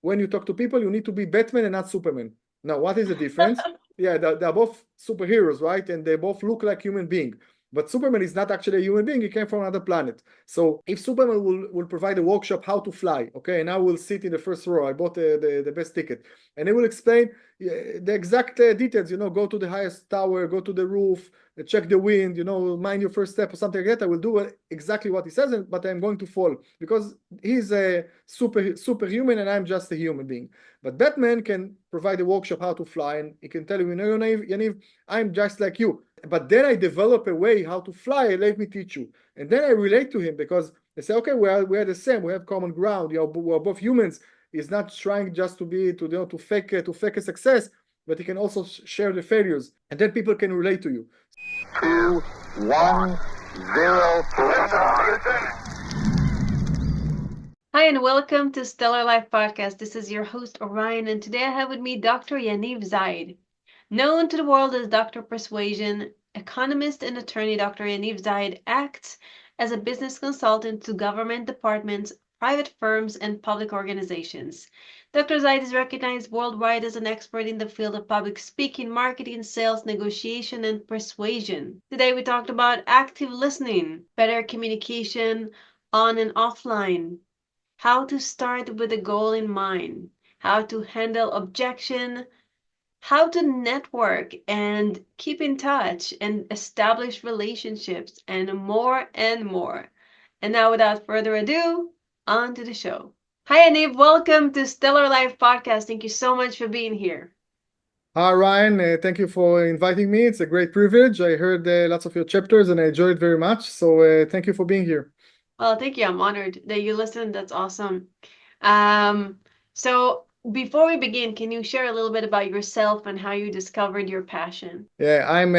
when you talk to people, you need to be Batman and not Superman. Now, what is the difference? Yeah, they're both superheroes, right? And they both look like human beings. But Superman is not actually a human being. He came from another planet. So if Superman will provide a workshop how to fly, okay, and I will sit in the first row. I bought the best ticket. And they will explain the exact details, go to the highest tower, go to the roof, check the wind, mind your first step or something like that. I will do exactly what he says, but I'm going to fall because he's a superhuman and I'm just a human being. But Batman can provide a workshop how to fly, and he can tell you, Yaniv, I'm just like you. But then I develop a way how to fly, and let me teach you. And then I relate to him because they say, okay, we are the same. We have common ground. We're both humans. He's not trying just to fake a success, but he can also share the failures, and then people can relate to you. 2, 1, 0. Hi, and welcome to Stellar Life Podcast. This is your host, Orion, and today I have with me Dr. Yaniv Zaid. Known to the world as Dr. Persuasion, economist and attorney Dr. Yaniv Zaid acts as a business consultant to government departments, private firms, and public organizations. Dr. Zaid is recognized worldwide as an expert in the field of public speaking, marketing, sales, negotiation, and persuasion. Today we talked about active listening, better communication on and offline, how to start with a goal in mind, how to handle objection, how to network and keep in touch and establish relationships, and more and more. And now, without further ado, on to the show. Hi, Yaniv. Welcome to Stellar Life Podcast. Thank you so much for being here. Hi, Ryan. Thank you for inviting me. It's a great privilege. I heard lots of your chapters and I enjoyed it very much. So thank you for being here. Well, thank you. I'm honored that you listened. That's awesome. So before we begin, can you share a little bit about yourself and how you discovered your passion? Yeah, I'm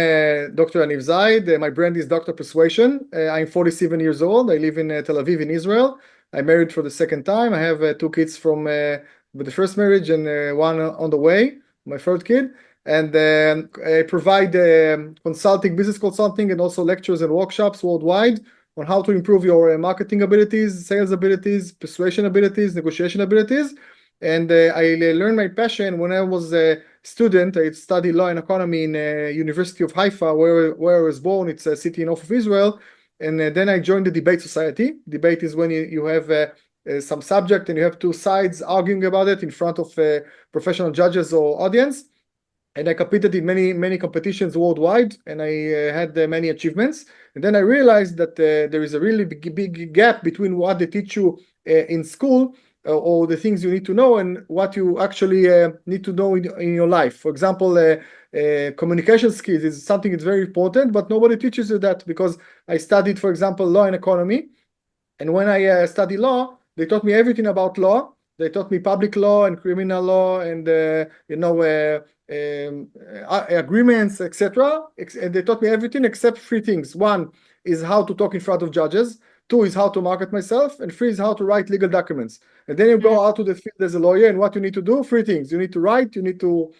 Dr. Yaniv Zaid. My brand is Dr. Persuasion. I'm 47 years old. I live in Tel Aviv in Israel. I'm married for the second time. I have 2 kids from the first marriage and one on the way, my third kid. And I provide business consulting, and also lectures and workshops worldwide on how to improve your marketing abilities, sales abilities, persuasion abilities, negotiation abilities. And I learned my passion when I was a student. I studied law and economy in University of Haifa, where I was born. It's a city north of Israel. And then I joined the debate society. Debate is when you have some subject and you have 2 sides arguing about it in front of professional judges or audience. And I competed in many competitions worldwide, and I had many achievements. And then I realized that there is a really big gap between what they teach you in school or the things you need to know and what you actually need to know in your life. For example, communication skills is something that's very important, but nobody teaches you that, because I studied, for example, law and economy. And when I studied law, they taught me everything about law. They taught me public law and criminal law and agreements, etc. And they taught me everything except 3 things. 1 is how to talk in front of judges. 2 is how to market myself, and 3 is how to write legal documents. And then you go out to the field as a lawyer, and what you need to do, 3 things. You need to write, you need to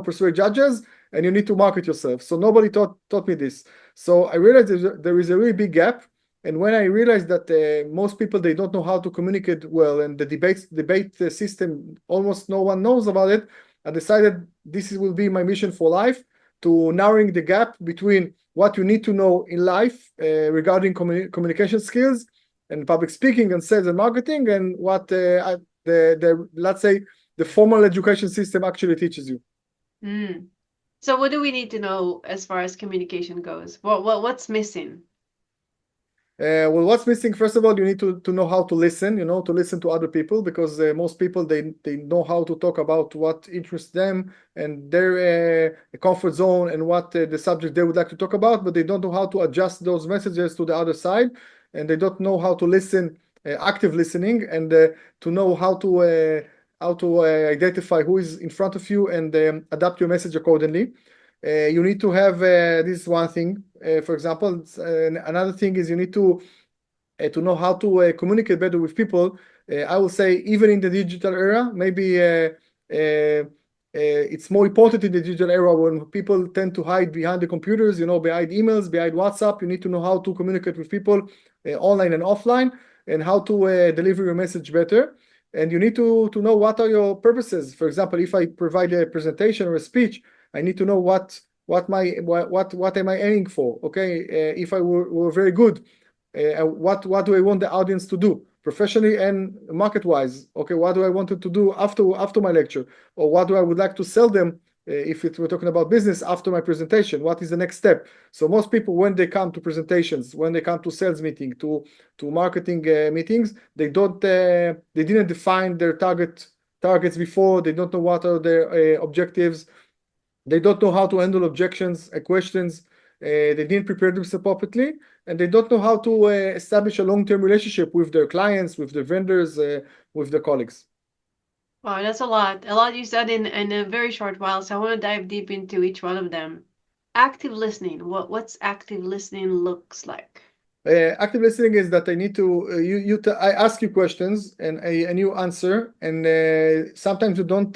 persuade judges, and you need to market yourself. So nobody taught me this. So I realized there is a really big gap. And when I realized that most people, they don't know how to communicate well, and the debate system, almost no one knows about it, I decided this will be my mission for life, to narrowing the gap between what you need to know in life regarding communication skills and public speaking and sales and marketing, and what let's say the formal education system actually teaches you. So what do we need to know as far as communication goes? What's missing? Well, what's missing? First of all, you need to know how to listen, to listen to other people, because most people, they know how to talk about what interests them and their comfort zone and what the subject they would like to talk about, but they don't know how to adjust those messages to the other side, and they don't know how to listen, active listening, and to know how to identify who is in front of you and adapt your message accordingly. You need to have this is one thing. For example, another thing is you need to know how to communicate better with people. I will say, even in the digital era, maybe it's more important in the digital era, when people tend to hide behind the computers, behind emails, behind WhatsApp. You need to know how to communicate with people online and offline, and how to deliver your message better. and you need to know what are your purposes. For example, if I provide a presentation or a speech, I need to know what am I aiming for. Okay, if I were very good, what do I want the audience to do professionally and market wise? Okay, what do I want it to do after my lecture, or what do I would like to sell them? If we're talking about business after my presentation, what is the next step? So most people, when they come to presentations, when they come to sales meeting, to marketing meetings, they didn't define their targets before. They don't know what are their objectives. They don't know how to handle objections, questions. They didn't prepare themselves properly, and they don't know how to establish a long-term relationship with their clients, with their vendors, with their colleagues. Wow, that's a lot. A lot you said in a very short while, so I want to dive deep into each one of them. Active listening. What's active listening looks like? Active listening is that I need to I ask you questions and you answer, and sometimes you don't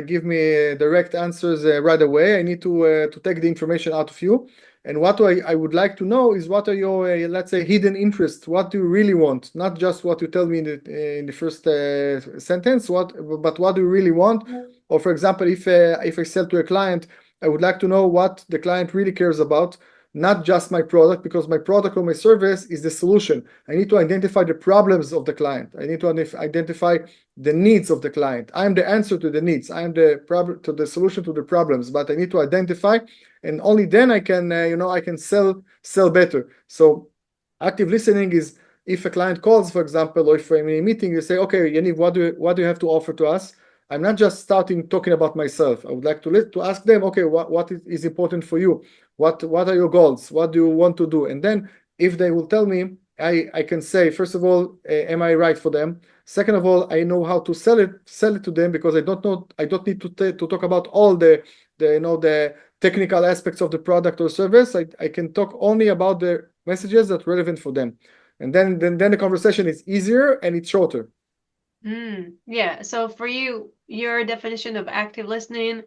give me direct answers right away. I need to take the information out of you, and what I would like to know is what are your let's say hidden interests. What do you really want? Not just what you tell me in the first sentence. But what do you really want? Or for example, if I sell to a client, I would like to know what the client really cares about, not just my product, because my product or my service is the solution. I need to identify the problems of the client. I need to identify the needs of the client. I am the answer to the needs. I am the solution to the problems, but I need to identify, and only then I can, I can sell better. So active listening is if a client calls, for example, or if I'm in a meeting, you say, okay, Yaniv, what do you have to offer to us? I'm not just starting talking about myself. I would like to ask them, okay, what is important for you? What are your goals? What do you want to do? And then if they will tell me, I can say, first of all, am I right for them? Second of all, I know how to sell it to them, because I don't need to talk about all the technical aspects of the product or service. I can talk only about the messages that are relevant for them. And then the conversation is easier and it's shorter. Yeah. So for you, your definition of active listening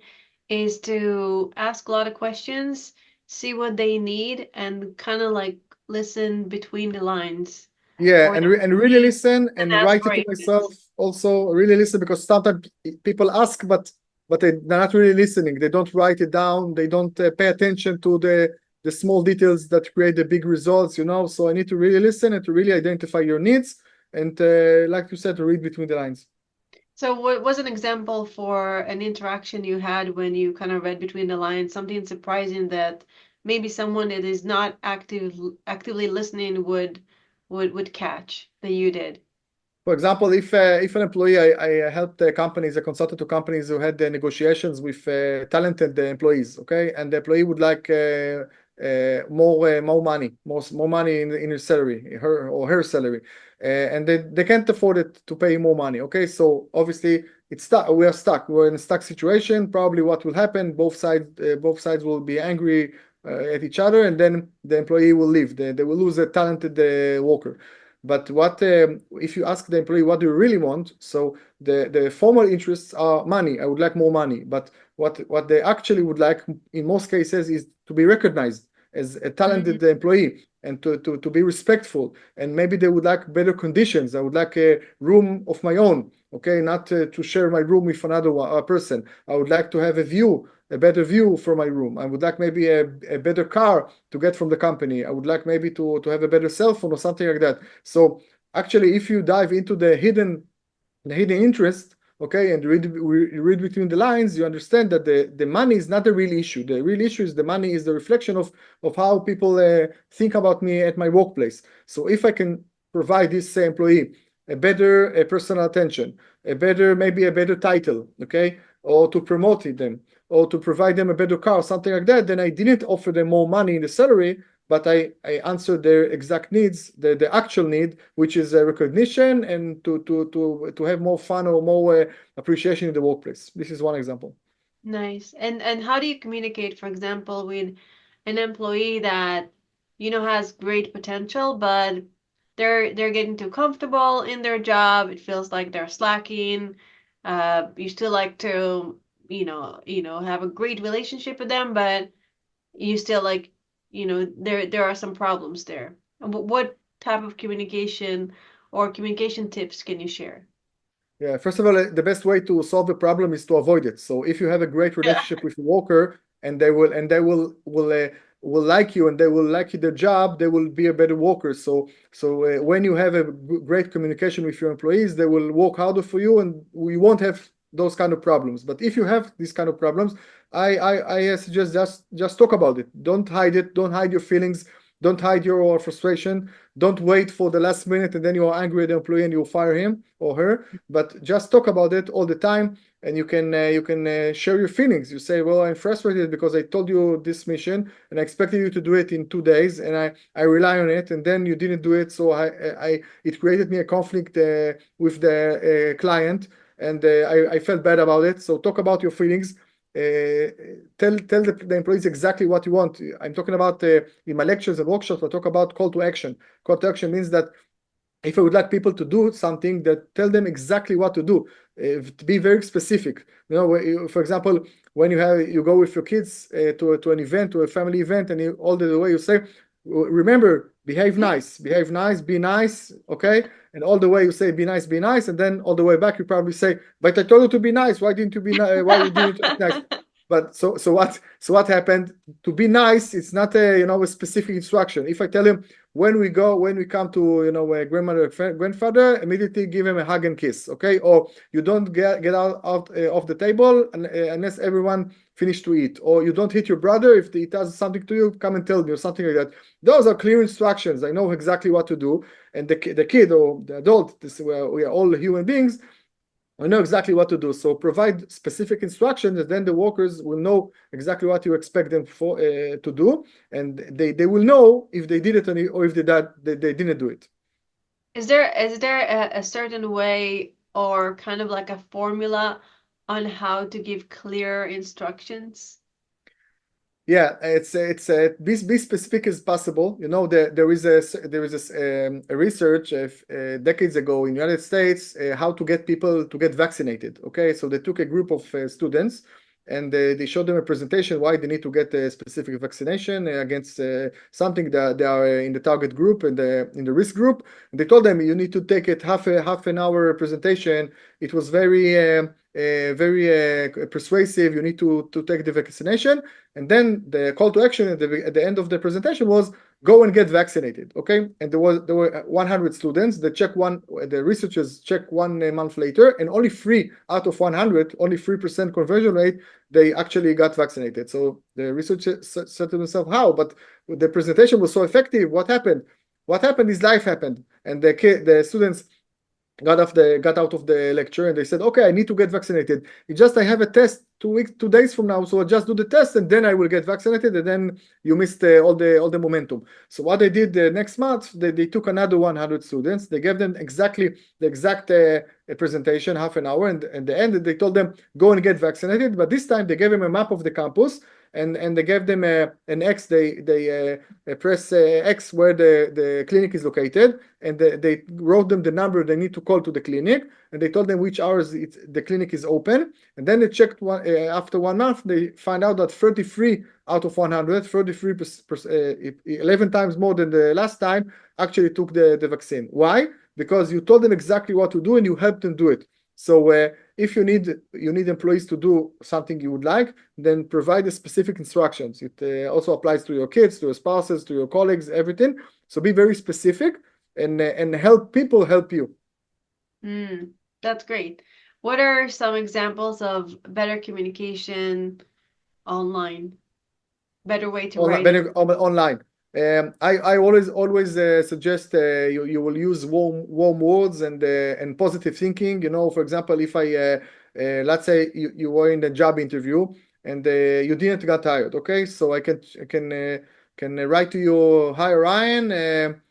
is to ask a lot of questions, see what they need, and kind of like listen between the lines. Yeah, For and them really listen and and ask write for it to myself. answers. Also, really listen, because sometimes people ask, but they're not really listening. They don't write it down. They don't pay attention to the small details that create the big results. So I need to really listen and to really identify your needs, and like you said, to read between the lines. So what was an example for an interaction you had when you kind of read between the lines, something surprising that maybe someone that is not actively listening would catch that you did? For example, if an employee, I helped companies, a consultant to companies who had negotiations with talented employees, okay, and the employee would like more money, more money in his salary, her salary, and they can't afford it to pay more money, okay. So obviously it's stuck. We are stuck. We're in a stuck situation. Probably what will happen? Both sides will be angry at each other, and then the employee will leave. They will lose a talented worker. But if you ask the employee, what do you really want? So the formal interests are money. I would like more money. But what they actually would like in most cases is to be recognized as a talented employee, and to be respectful. And maybe they would like better conditions. I would like a room of my own, okay, not to share my room with another person. I would like to have a better view from my room. I would like maybe a better car to get from the company. I would like maybe to have a better cell phone or something like that. So actually, if you dive into the hidden interest, okay, and read between the lines, you understand that the money is not the real issue. The real issue is the money is the reflection of how people think about me at my workplace. So if I can provide this employee a better personal attention, maybe a better title, okay, or to promote them, or to provide them a better car, something like that, then I didn't offer them more money in the salary, but I answered their exact needs, the actual need, which is recognition and to have more fun or more appreciation in the workplace. This is one example. Nice. And how do you communicate, for example, with an employee that has great potential, but they're getting too comfortable in their job. It feels like they're slacking. You still like to, have a great relationship with them, but you still like, there are some problems there. What type of communication or communication tips can you share? Yeah, first of all, the best way to solve a problem is to avoid it. So if you have a great relationship with a worker and they will like you and they will like their job, they will be a better worker. So when you have a great communication with your employees, they will work harder for you, and we won't have those kind of problems. But if you have these kind of problems, I suggest just talk about it. Don't hide it. Don't hide your feelings. Don't hide your frustration. Don't wait for the last minute and then you are angry at the employee and you fire him or her. But just talk about it all the time, and you can share your feelings. You say, well, I'm frustrated because I told you this mission and I expected you to do it in 2 days, and I rely on it, and then you didn't do it. So it created me a conflict with the client, and I felt bad about it. So talk about your feelings. Tell the employees exactly what you want. I'm talking about in my lectures and workshops, I talk about call to action. Call to action means that if I would like people to do something, that tell them exactly what to do. To be very specific. For example, when you go with your kids to an event, to a family event, and all the way you say, remember, behave nice, be nice, okay? And all the way you say, be nice, and then all the way back you probably say, but I told you to be nice. Why didn't you be nice? Why didn't you be nice? But so what happened? To be nice, it's not a specific instruction. If I tell him when we come to a grandmother, grandfather, immediately give him a hug and kiss, okay? Or you don't get out of the table unless everyone finished to eat, or you don't hit your brother if he does something to you, come and tell me, or something like that. Those are clear instructions. I know exactly what to do, and the kid or the adult, we are all human beings. I know exactly what to do. So provide specific instructions, and then the workers will know exactly what you expect them to do, and they will know if they did it or if they didn't do it. Is there a certain way or kind of like a formula on how to give clear instructions? Yeah, it's be specific as possible. There is a research decades ago in the United States how to get people to get vaccinated. Okay, so they took a group of students, and they showed them a presentation why they need to get a specific vaccination against something that they are in the target group and in the risk group. And they told them you need to take it half an hour presentation. It was very persuasive. You need to take the vaccination, and then the call to action at the end of the presentation was go and get vaccinated. Okay, and there were 100 students. The researchers checked 1 month later, and only 3 out of 100, only 3% conversion rate, they actually got vaccinated. So the researchers said to themselves, how? But the presentation was so effective. What happened? What happened is life happened, and the students got out of the lecture, and they said, okay, I need to get vaccinated. I have a test 2 days from now, so I just do the test and then I will get vaccinated, and then you missed all the momentum. So what they did next month, they took another 100 students, they gave them the exact presentation, half an hour, and at the end they told them go and get vaccinated. But this time they gave them a map of the campus, and they gave them an X. They press X where the clinic is located, and they wrote them the number they need to call to the clinic, and they told them which hours the clinic is open. And then they checked after 1 month, they find out that 33 out of 100, 11 times more than the last time, actually took the vaccine. Why? Because you told them exactly what to do and you helped them do it. So if you need employees to do something you would like, then provide the specific instructions. It also applies to your kids, to your spouses, to your colleagues, everything. So be very specific and help people help you. That's great. What are some examples of better communication online? Better way to write it? Online. I always suggest you will use warm words and positive thinking. For example, if let's say you were in a job interview and you didn't get hired, okay? So I can write to you, hi Orion,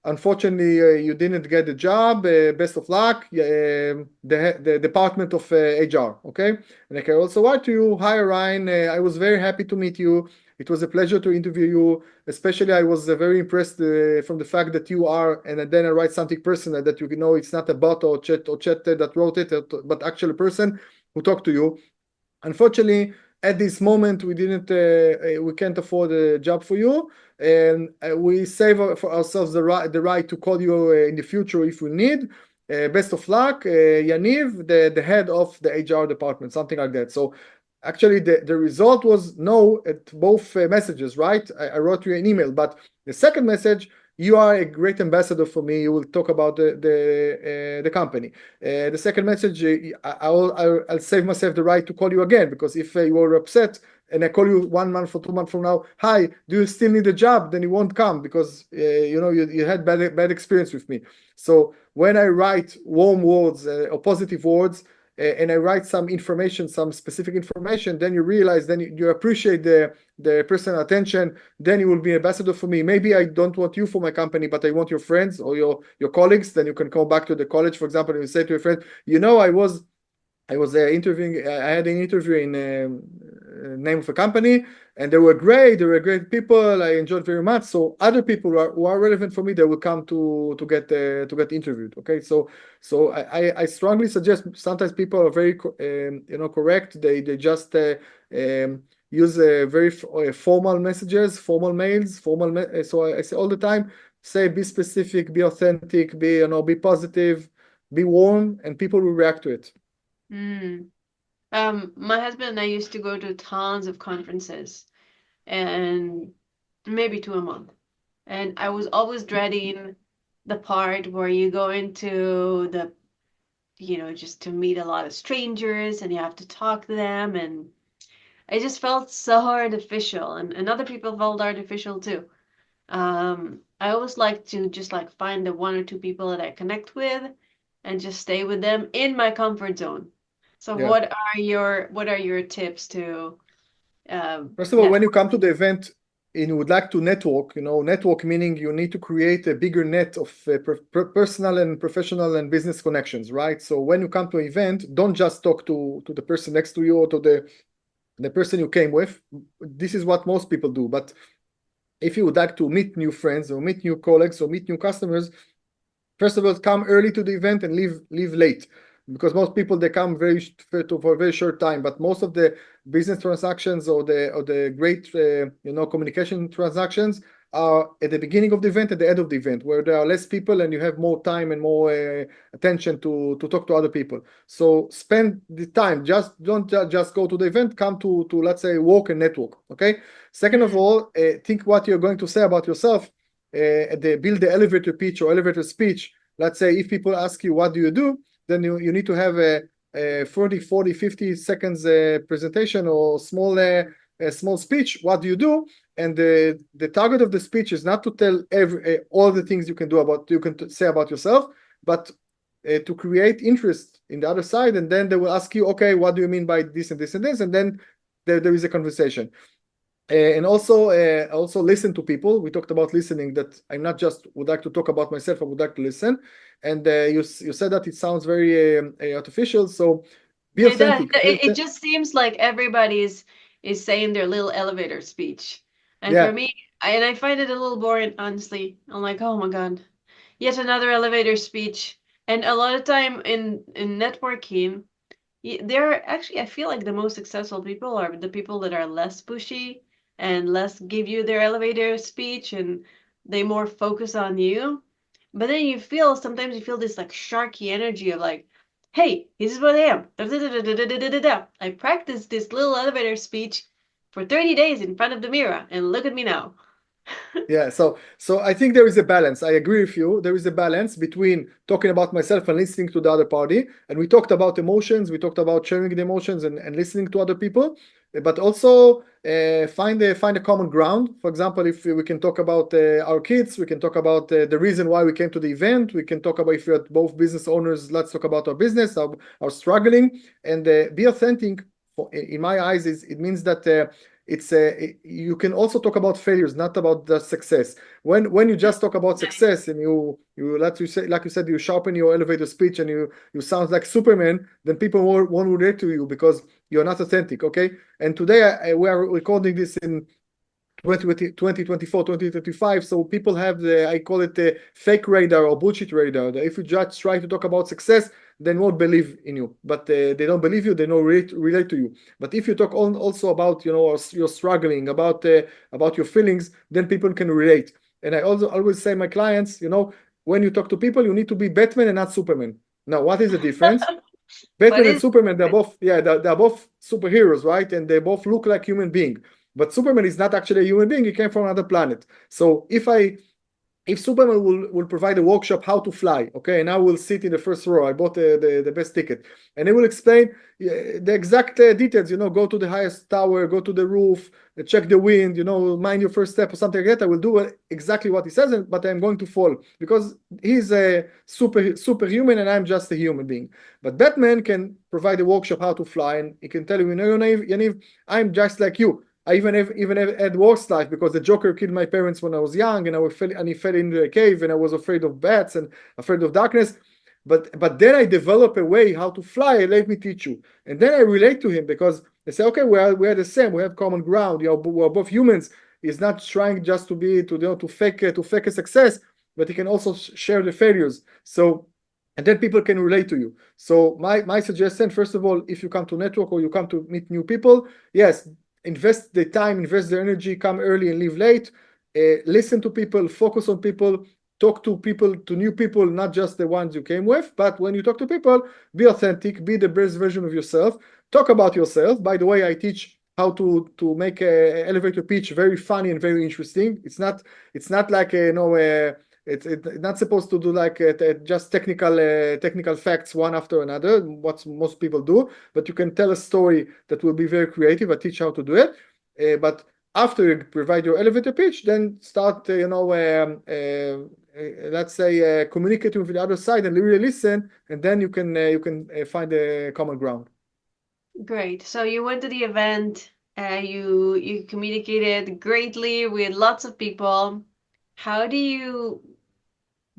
unfortunately you didn't get the job. Best of luck, the department of HR, okay? And I can also write to you, hi Orion, I was very happy to meet you. It was a pleasure to interview you. Especially, I was very impressed from the fact that you are, and then I write something personal that it's not a bot or chat that wrote it, but actually a person who talked to you. Unfortunately, at this moment, we can't afford a job for you, and we save for ourselves the right to call you in the future if we need. best of luck, Yaniv, the head of the HR department, something like that. So actually the result was no at both messages, right? I wrote you an email, but the second message, you are a great ambassador for me. You will talk about the company. The second message, I'll save myself the right to call you again, because if you were upset and I call you 1 month or 2 months from now, hi, do you still need a job? Then you won't come because you had bad experience with me. So when I write warm words or positive words, and I write some information, some specific information, then you realize, then you appreciate the personal attention, then you will be ambassador for me. Maybe I don't want you for my company, but I want your friends or your colleagues. Then you can come back to the college, for example, and you say to your friend, I was interviewing. I had an interview in name of a company, and they were great. They were great people. I enjoyed very much. So other people who are relevant for me, they will come to get interviewed. Okay, so I strongly suggest. Sometimes people are very correct. They just use very formal messages, formal mails, so I say all the time, say be specific, be authentic, be positive, be warm, and people will react to it. My husband and I used to go to tons of conferences, and maybe 2 a month. And I was always dreading the part where you go into the, just to meet a lot of strangers and you have to talk to them. And I just felt so artificial, and other people felt artificial too. I always like to just like find the 1 or 2 people that I connect with and just stay with them in my comfort zone. So Yeah. what are your tips to First of all, when you come to the event and you would like to network, network meaning you need to create a bigger net of personal and professional and business connections, right? So when you come to an event, don't just talk to the person next to you or to the person you came with. This is what most people do. But if you would like to meet new friends or meet new colleagues or meet new customers, first of all, come early to the event and leave late. Because most people, they come for a very short time, but most of the business transactions or the great communication transactions are at the beginning of the event, at the end of the event, where there are less people and you have more time and more attention to talk to other people. So spend the time. Don't just go to the event. Come to let's say walk and network. Okay. Second of all, think what you're going to say about yourself. Build the elevator pitch or elevator speech. Let's say if people ask you what do you do, then you need to have a 30, 40, 50 seconds presentation or small speech. What do you do? And the target of the speech is not to tell all the things you can say about yourself, but to create interest in the other side. And then they will ask you, okay, what do you mean by this and this and this? And then there is a conversation. And also listen to people. We talked about listening, that I'm not just would like to talk about myself, I would like to listen. And you said that it sounds very artificial, so be authentic. It just seems like everybody is saying their little elevator speech. And for me, I find it a little boring, honestly. I'm like, oh my God, yet another elevator speech. And a lot of time in networking, they're actually, I feel like the most successful people are the people that are less pushy and less give you their elevator speech, and they more focus on you. But then sometimes you feel this like sharky energy of like, hey, this is what I am. I practiced this little elevator speech for 30 days in front of the mirror, and look at me now. Yeah, so I think there is a balance. I agree with you. There is a balance between talking about myself and listening to the other party. And we talked about emotions. We talked about sharing the emotions and listening to other people. But also find a common ground. For example, if we can talk about our kids, we can talk about the reason why we came to the event. We can talk about, if you're both business owners, let's talk about our business, our struggling, and be authentic. In my eyes, it means that you can also talk about failures, not about the success. When you just talk about success and you like you said, you sharpen your elevator speech and you sound like Superman, then people won't relate to you because you're not authentic. Okay. And today we are recording this in 2024, 2035. So people have I call it the fake radar or bullshit radar. If you just try to talk about success, they won't believe in you. But they don't believe you, they don't relate to you. But if you talk also about your struggling, about your feelings, then people can relate. And I also always say my clients, when you talk to people, you need to be Batman and not Superman. Now, what is the difference? Batman and Superman, they're both superheroes, right? And they both look like human beings. But Superman is not actually a human being. He came from another planet. So if Superman will provide a workshop how to fly, okay, and I will sit in the first row. I bought the best ticket, and they will explain the exact details. Go to the highest tower, go to the roof, check the wind. Mind your first step or something like that. I will do exactly what he says, but I'm going to fall because he's a superhuman and I'm just a human being. But Batman can provide a workshop how to fly, and he can tell you, Yaniv, I'm just like you. I even had worse life because the Joker killed my parents when I was young, and he fell into a cave, and I was afraid of bats and afraid of darkness. But then I develop a way how to fly. Let me teach you, and then I relate to him because they say, okay, we are the same. We have common ground. We're both humans. He's not trying just to fake a success, but he can also share the failures. So. And then people can relate to you. So my suggestion, first of all, if you come to network or you come to meet new people, yes, invest the time, invest the energy, come early and leave late, listen to people, focus on people, talk to people, to new people, not just the ones you came with, but when you talk to people, be authentic, be the best version of yourself, talk about yourself. By the way, I teach how to make an elevator pitch very funny and very interesting. It's not like it's not supposed to do like just technical facts one after another, what most people do, but you can tell a story that will be very creative. I teach how to do it. But after you provide your elevator pitch, then start, let's say, communicating with the other side and really listen, and then you can find a common ground. Great. So you went to the event, you communicated greatly with lots of people. How do you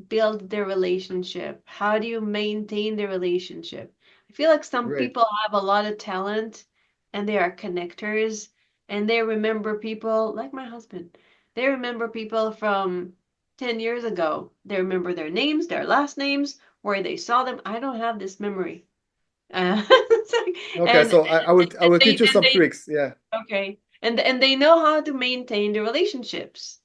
build the relationship? How do you maintain the relationship? I feel like some people have a lot of talent and they are connectors and they remember people, like my husband. They remember people from 10 years ago. They remember their names, their last names, where they saw them. I don't have this memory. Okay, so I will teach you some tricks. Yeah. Okay. And they know how to maintain the relationships.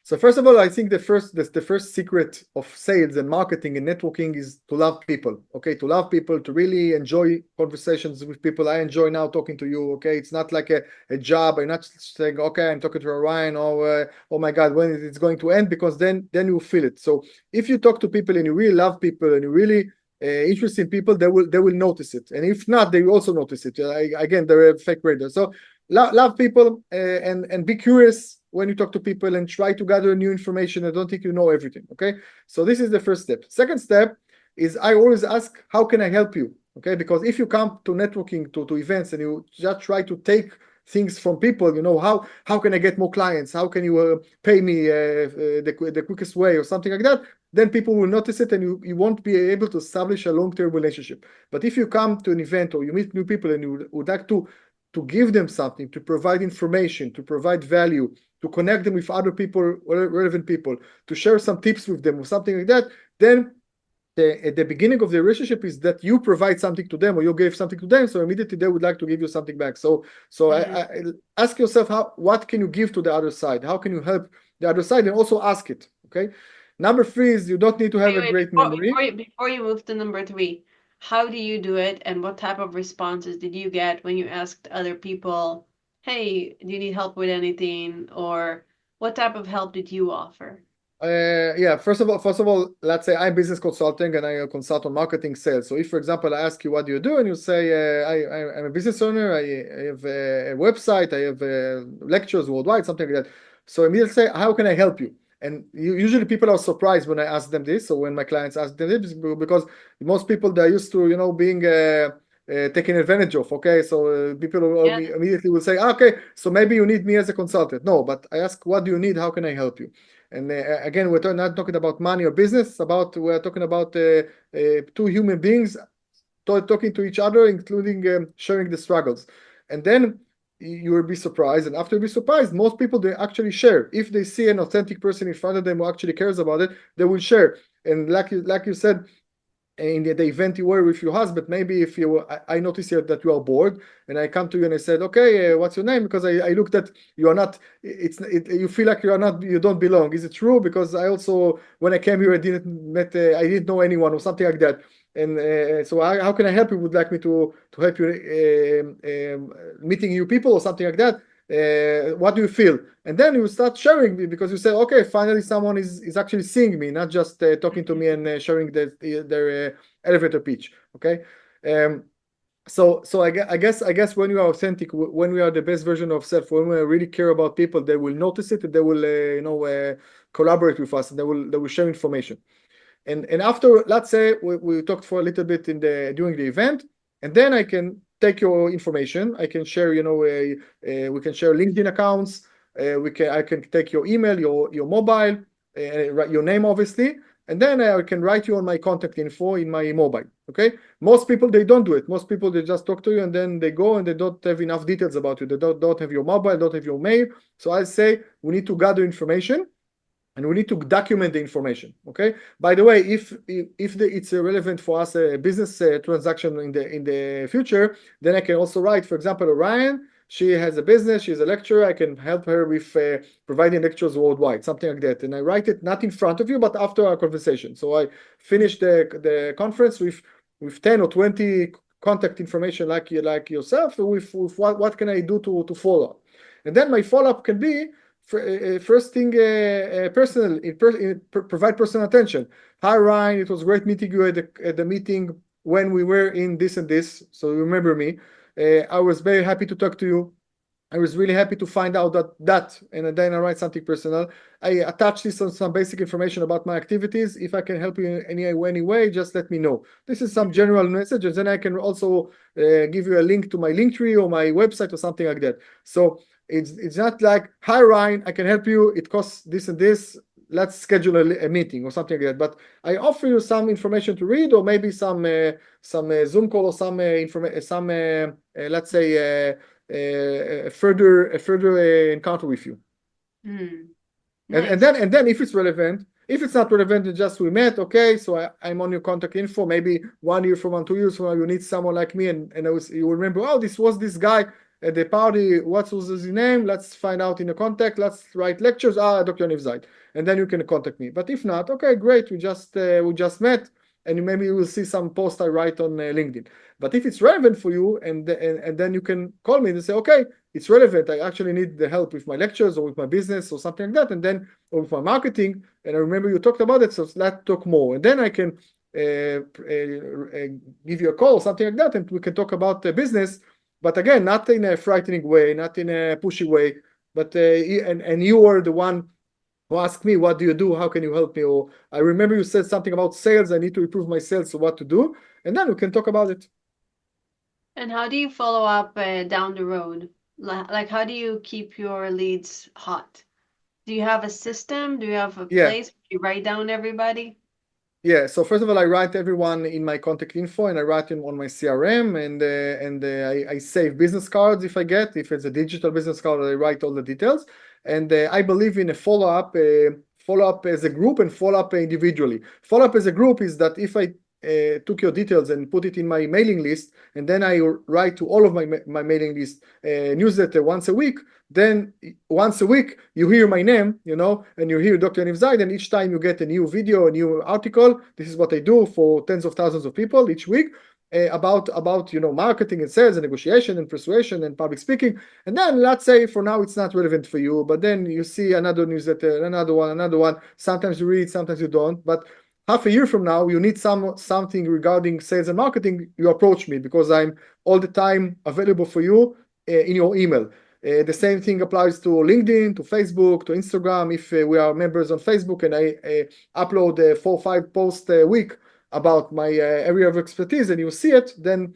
So first of all, I think the first secret of sales and marketing and networking is to love people. Okay, to love people, to really enjoy conversations with people. I enjoy now talking to you. Okay, it's not like a job. I'm not saying, okay, I'm talking to Orion, or oh my God, when it's going to end, because then you feel it. So if you talk to people and you really love people and you really interested in people, they will notice it. And if not, they will also notice it. Again, they're a fake radar. So love people and be curious when you talk to people and try to gather new information. I don't think you know everything, okay? So this is the first step. Second step is I always ask, how can I help you? Okay, because if you come to networking, to events, and you just try to take things from people, how can I get more clients? How can you pay me the quickest way or something like that? Then people will notice it and you won't be able to establish a long-term relationship. But if you come to an event or you meet new people and you would like to give them something, to provide information, to provide value, to connect them with other people, relevant people, to share some tips with them or something like that, then at the beginning of the relationship is that you provide something to them or you gave something to them, so immediately they would like to give you something back. So I ask yourself, what can you give to the other side? How can you help the other side? And also ask it, okay? Number 3 is you don't need to have a great memory. Before you move to number 3, how do you do it, and what type of responses did you get when you asked other people, hey, do you need help with anything, or what type of help did you offer? Yeah, first of all, let's say I'm business consulting and I consult on marketing, sales. So if, for example, I ask you what do you do, and you say I'm a business owner, I have a website, I have lectures worldwide, something like that. So immediately say, how can I help you? And usually people are surprised when I ask them this, or when my clients ask them this, because most people, they're used to being taken advantage of. Okay, so people immediately will say, okay, so maybe you need me as a consultant. No, but I ask, what do you need? How can I help you? And again, we're not talking about money or business. We're talking about 2 human beings talking to each other, including sharing the struggles. And then you will be surprised. And after you be surprised, most people, they actually share. If they see an authentic person in front of them who actually cares about it, they will share. And like you said, in the event you were with your husband, maybe if I notice here that you are bored, and I come to you and I said, okay, what's your name? Because I looked at you are not. You feel like you don't belong. Is it true? Because I also, when I came here, I didn't know anyone or something like that. And so how can I help you? Would like me to help you meeting new people or something like that? What do you feel? And then you start sharing, because you say, okay, finally someone is actually seeing me, not just talking to me and sharing their elevator pitch. Okay. So I guess when you are authentic, when we are the best version of self, when we really care about people, they will notice it, and they will collaborate with us, and they will share information. And after, let's say we talked for a little bit during the event, and then I can take your information. I can share, we can share LinkedIn accounts. I can take your email, your mobile, your name, obviously, and then I can write you on my contact info in my mobile. Okay. Most people, they don't do it. Most people, they just talk to you and then they go, and they don't have enough details about you. They don't have your mobile, don't have your mail. So I say we need to gather information, and we need to document the information. Okay. By the way, if it's relevant for us a business transaction in the future, then I can also write, for example, Orion. She has a business. She's a lecturer. I can help her with providing lectures worldwide, something like that. And I write it not in front of you, but after our conversation. So I finish the conference with 10 or 20 contact information like yourself, with what can I do to follow up. And then my follow-up can be, first thing, personal, provide personal attention. Hi, Ryan, it was great meeting you at the meeting when we were in this and this. So you remember me. I was very happy to talk to you. I was really happy to find out that, and then I write something personal. I attach this on some basic information about my activities. If I can help you in any way, just let me know. This is some general messages, and I can also give you a link to my Linktree or my website or something like that. So it's not like, hi, Ryan, I can help you. It costs this and this. Let's schedule a meeting or something like that. But I offer you some information to read, or maybe some Zoom call, or some information, let's say, a further encounter with you. Nice. And then if it's relevant, if it's not relevant, it's just we met. Okay, so I'm on your contact info. Maybe 1 year from now, 2 years from now, you need someone like me, and you remember, oh, this was this guy at the party. What was his name? Let's find out in the contact. Let's write lectures. Dr. Yaniv Zaid, and then you can contact me. But if not, okay, great. We just met, and maybe you will see some post I write on LinkedIn. But if it's relevant for you, and then you can call me and say, okay, it's relevant. I actually need the help with my lectures or with my business or something like that, and then or with my marketing. And I remember you talked about it, so let's talk more. And then I can give you a call or something like that, and we can talk about the business. But again, not in a frightening way, not in a pushy way. But and you are the one who asked me, what do you do? How can you help me? Or I remember you said something about sales. I need to improve my sales, so what to do? And then we can talk about it. And how do you follow up down the road? Like, how do you keep your leads hot? Do you have a system? Do you have a place where you write down everybody? Yeah. So first of all, I write everyone in my contact info, and I write them on my CRM, and I save business cards if it's a digital business card, I write all the details. And I believe in a follow-up as a group and follow-up individually. Follow-up as a group is that if I took your details and put it in my mailing list, and then I write to all of my mailing list newsletter once a week, then once a week you hear my name, and you hear Dr. Yaniv Zaid, and each time you get a new video, a new article. This is what I do for tens of thousands of people each week, about marketing and sales and negotiation and persuasion and public speaking. And then let's say for now it's not relevant for you, but then you see another newsletter, another one. Sometimes you read, sometimes you don't. But half a year from now, you need something regarding sales and marketing, you approach me, because I'm all the time available for you in your email. The same thing applies to LinkedIn, to Facebook, to Instagram. If we are members on Facebook, and I upload 4 or 5 posts a week about my area of expertise, and you see it, then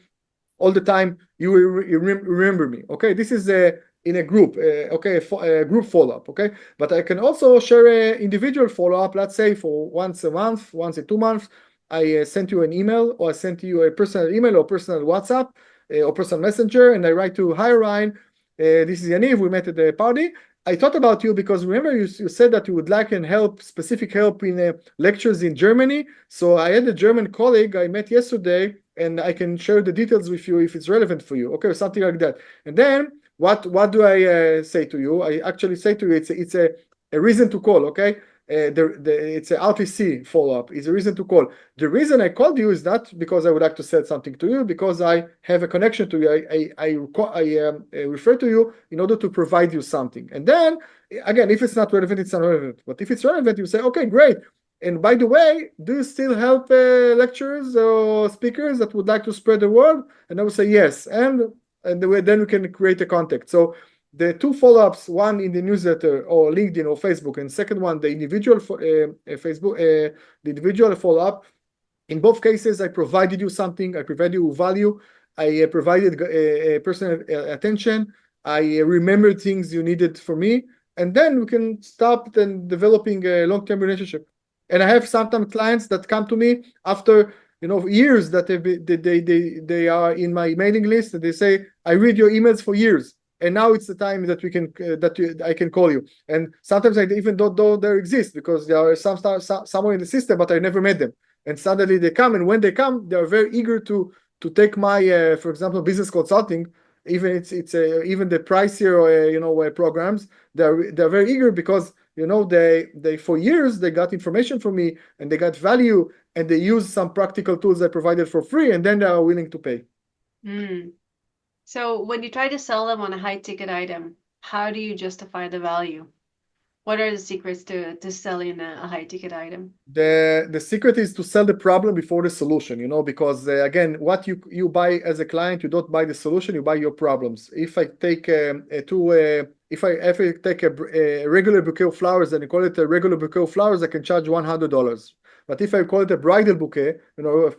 all the time you will remember me. Okay, this is in a group, a group follow-up. Okay, but I can also share an individual follow-up. Let's say for once a month, once in 2 months, I sent you an email, or I sent you a personal email or personal WhatsApp or personal messenger, and I write to, hi, Ryan, this is Yaniv, we met at the party. I thought about you because remember you said that you would like specific help in lectures in Germany. So I had a German colleague I met yesterday, and I can share the details with you if it's relevant for you. Okay, or something like that. And then what do I say to you? I actually say to you it's a reason to call. Okay, it's a RPC follow-up. It's a reason to call. The reason I called you is not because I would like to sell something to you, because I have a connection to you. I refer to you in order to provide you something. And then, again, if it's not relevant, it's not relevant. But if it's relevant, you say, okay, great. And by the way, do you still help lecturers or speakers that would like to spread the word? And I would say yes. And then we can create a contact. So the two follow-ups, one in the newsletter or LinkedIn or Facebook, and second one, the individual the individual follow-up. In both cases, I provided you something. I provided you value. I provided personal attention. I remembered things you needed for me, and then we can start and developing a long-term relationship. And I have sometimes clients that come to me after years that they are in my mailing list, and they say, I read your emails for years, and now it's the time that we can I can call you. And sometimes I even don't know they exist, because they are somewhere in the system, but I never met them. And suddenly they come, and when they come, they are very eager to take my, for example, business consulting. Even it's even the pricier programs. They're very eager because they for years they got information from me, and they got value, and they use some practical tools I provided for free, and then they are willing to pay. So when you try to sell them on a high ticket item, how do you justify the value? What are the secrets to selling a high ticket item? The secret is to sell the problem before the solution, because again, what you buy as a client, you don't buy the solution, you buy your problems. If I take if I take a regular bouquet of flowers and I call it a regular bouquet of flowers, I can charge $100. But if I call it a bridal bouquet,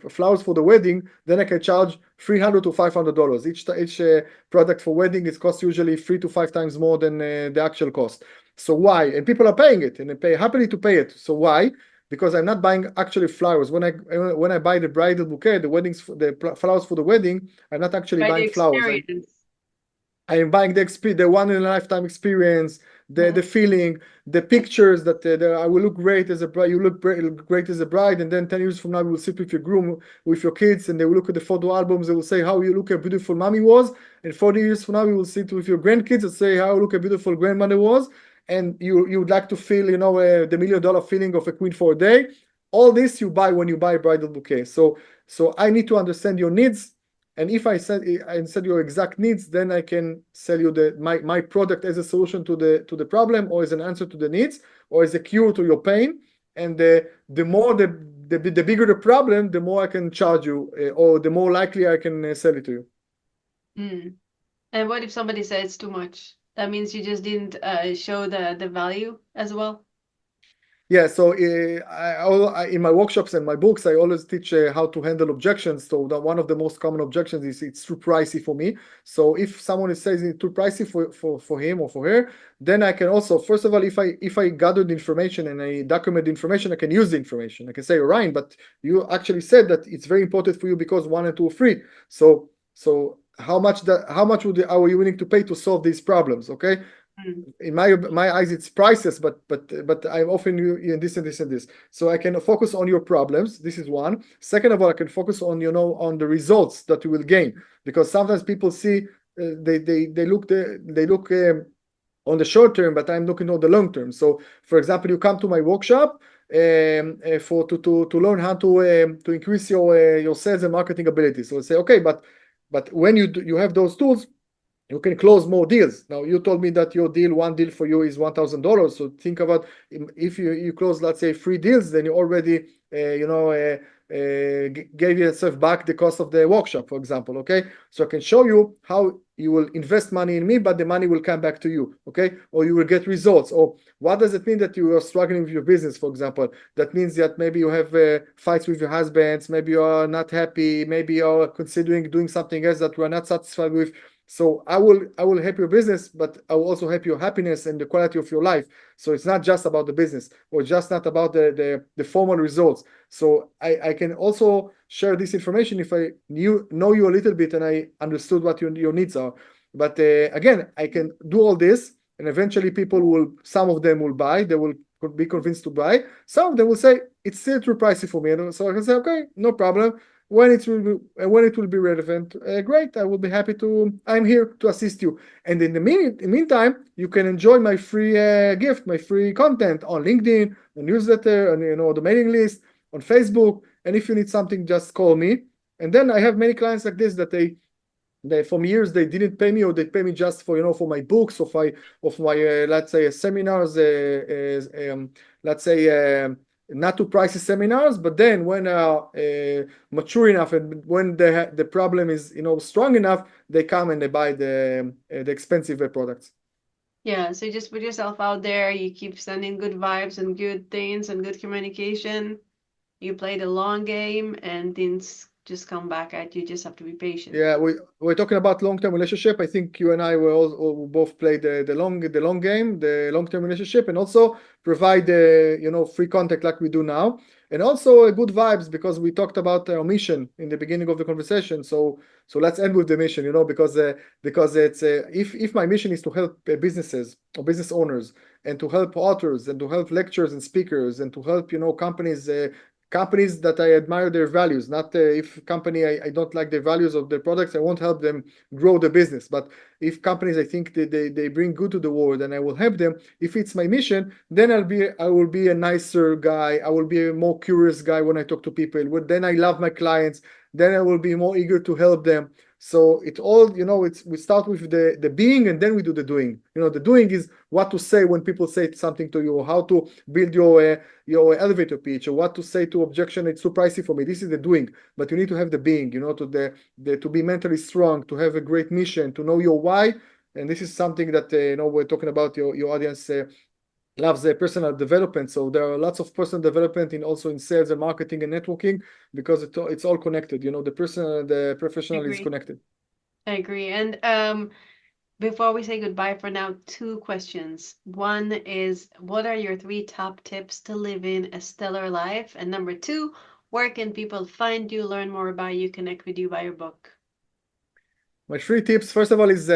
flowers for the wedding, then I can charge $300 to $500. Each product for wedding is cost usually 3 to 5 times more than the actual cost. So why? And people are paying it, and they pay happily to pay it. So why? Because I'm not buying actually flowers. When I buy the bridal bouquet, the flowers for the wedding, I'm not actually buying flowers. I am buying the one in a lifetime experience, the feeling, the pictures that I will look great as a bride. You look great as a bride, and then 10 years from now, we will sit with your groom, with your kids, and they will look at the photo albums. They will say how you look, how beautiful mommy was. And 40 years from now, you will sit with your grandkids and say how look, how beautiful grandmother was. And you would like to feel, the $1 million feeling of a queen for a day. All this you buy when you buy a bridal bouquet. So I need to understand your needs. And if I said your exact needs, then I can sell you my product as a solution to the problem, or as an answer to the needs, or as a cure to your pain. And the bigger the problem, the more I can charge you, or the more likely I can sell it to you. And what if somebody says it's too much? That means you just didn't show the value as well? Yeah, so in my workshops and my books, I always teach how to handle objections. So one of the most common objections is it's too pricey for me. So if someone says it's too pricey for him or for her, then I can also, first of all, if I gather the information and I document the information, I can use the information. I can say, Orion, but you actually said that it's very important for you because 1 and 2 are free. So how much are you willing to pay to solve these problems? Okay. In my eyes, it's priceless, but I'm offering you this and this and this. So I can focus on your problems. This is one. Second of all, I can focus on on the results that you will gain, because sometimes people see they look on the short term, but I'm looking on the long term. So for example, you come to my workshop to learn how to increase your sales and marketing ability. So I say, okay, but when you have those tools, you can close more deals. Now, you told me that one deal for you is $1,000. So think about if you close, let's say, 3 deals, then you already, gave yourself back the cost of the workshop, for example. Okay. So I can show you how you will invest money in me, but the money will come back to you. Okay. Or you will get results. Or what does it mean that you are struggling with your business, for example? That means that maybe you have fights with your husbands. Maybe you are not happy. Maybe you are considering doing something else that you are not satisfied with. So I will help your business, but I will also help your happiness and the quality of your life. So it's not just about the business, or just not about the formal results. So I can also share this information if I know you a little bit and I understood what your needs are. But again, I can do all this, and eventually some of them will buy, they will be convinced to buy. Some of them will say, it's still too pricey for me. And so I can say, okay, no problem. When it will be relevant, great, I will be happy I'm here to assist you. And in the meantime, you can enjoy my free gift, my free content on LinkedIn, on newsletter, on the mailing list, on Facebook. And if you need something, just call me. And then I have many clients like this that they for years they didn't pay me, or they pay me just for for my books, of my let's say seminars, let's say not too pricey seminars. But then when mature enough, and when the problem is strong enough, they come and they buy the expensive products. Yeah, so you just put yourself out there, you keep sending good vibes and good things and good communication. You play the long game and things just come back at you. You just have to be patient. Yeah, we're talking about long-term relationship. I think you and I will both play the long game, the long-term relationship, and also provide free contact like we do now, and also good vibes, because we talked about our mission in the beginning of the conversation. So let's end with the mission, because it's if my mission is to help businesses or business owners, and to help authors, and to help lecturers and speakers, and to help companies that I admire their values. Not if company I don't like the values of their products, I won't help them grow the business. But if companies I think they bring good to the world, and I will help them, if it's my mission, then I will be a nicer guy. I will be a more curious guy when I talk to people. Then I love my clients. Then I will be more eager to help them. So it all, we start with the being, and then we do the doing. The doing is what to say when people say something to you, or how to build your elevator pitch, or what to say to objection, it's too pricey for me. This is the doing, but you need to have the being, to be mentally strong, to have a great mission, to know your why. And this is something that we're talking about. Your audience loves personal development. So there are lots of personal development also in sales and marketing and networking, because it's all connected. The personal and the professional is connected. I agree. And before we say goodbye for now, 2 questions. One is, what are your 3 top tips to living a stellar life? And number 2, where can people find you, learn more about you, connect with you, buy your book? My 3 tips, first of all, is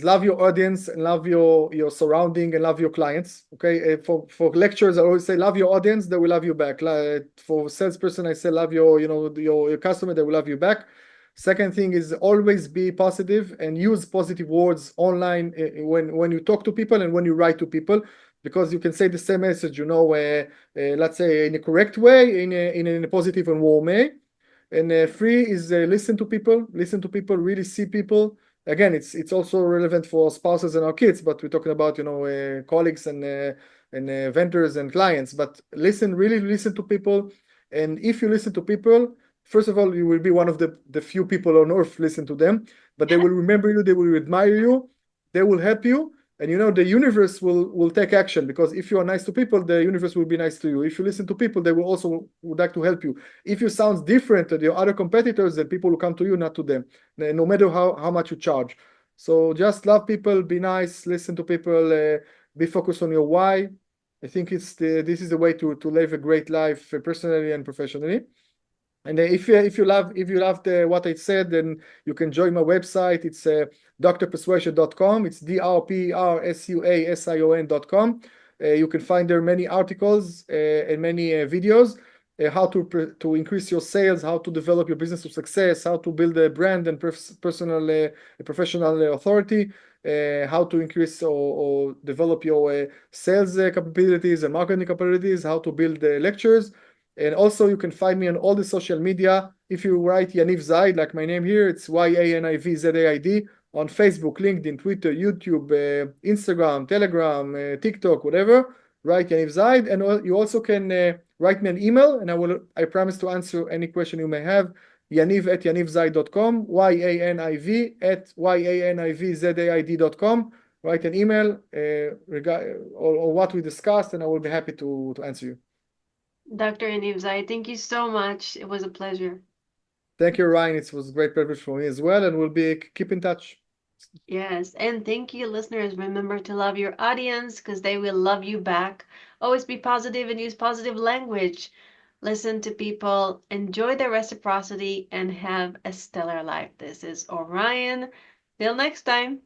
love your audience, and love your surrounding, and love your clients. Okay, for lectures, I always say love your audience, they will love you back. For salesperson, I say love your customer, they will love you back. Second thing is always be positive, and use positive words online when you talk to people and when you write to people, because you can say the same message, let's say in a correct way, in a positive and warm way. And 3 is listen to people, really see people. Again, it's also relevant for spouses and our kids, but we're talking about colleagues and vendors and clients. But really listen to people. And if you listen to people, first of all, you will be one of the few people on earth listen to them, but they will remember you, they will admire you, they will help you. And the universe will take action, because if you are nice to people, the universe will be nice to you. If you listen to people, they will also would like to help you. If you sound different to your other competitors, then people will come to you, not to them, no matter how much you charge. So just love people, be nice, listen to people, be focused on your why. I think this is the way to live a great life, personally and professionally. And if you loved what I said, then you can join my website. It's drpersuasion.com. It's drpersuasion.com. You can find there many articles and many videos, how to increase your sales, how to develop your business to success, how to build a brand and professional authority, how to increase or develop your sales capabilities and marketing capabilities, how to build lectures. And also you can find me on all the social media. If you write Yaniv Zaid, like my name here, it's YANIV ZAID, on Facebook, LinkedIn, Twitter, YouTube, Instagram, Telegram, TikTok, whatever. Write Yaniv Zaid. And you also can write me an email, and I promise to answer any question you may have. Yaniv@yanivzaid.com, YANIV@yanivzaid.com. Write an email or what we discussed, and I will be happy to answer you. Dr. Yaniv Zaid, thank you so much. It was a pleasure. Thank you, Ryan. It was a great privilege for me as well, and we'll keep in touch. Yes, and thank you, listeners. Remember to love your audience, because they will love you back. Always be positive and use positive language. Listen to people, enjoy the reciprocity, and have a stellar life. This is Orion. Till next time.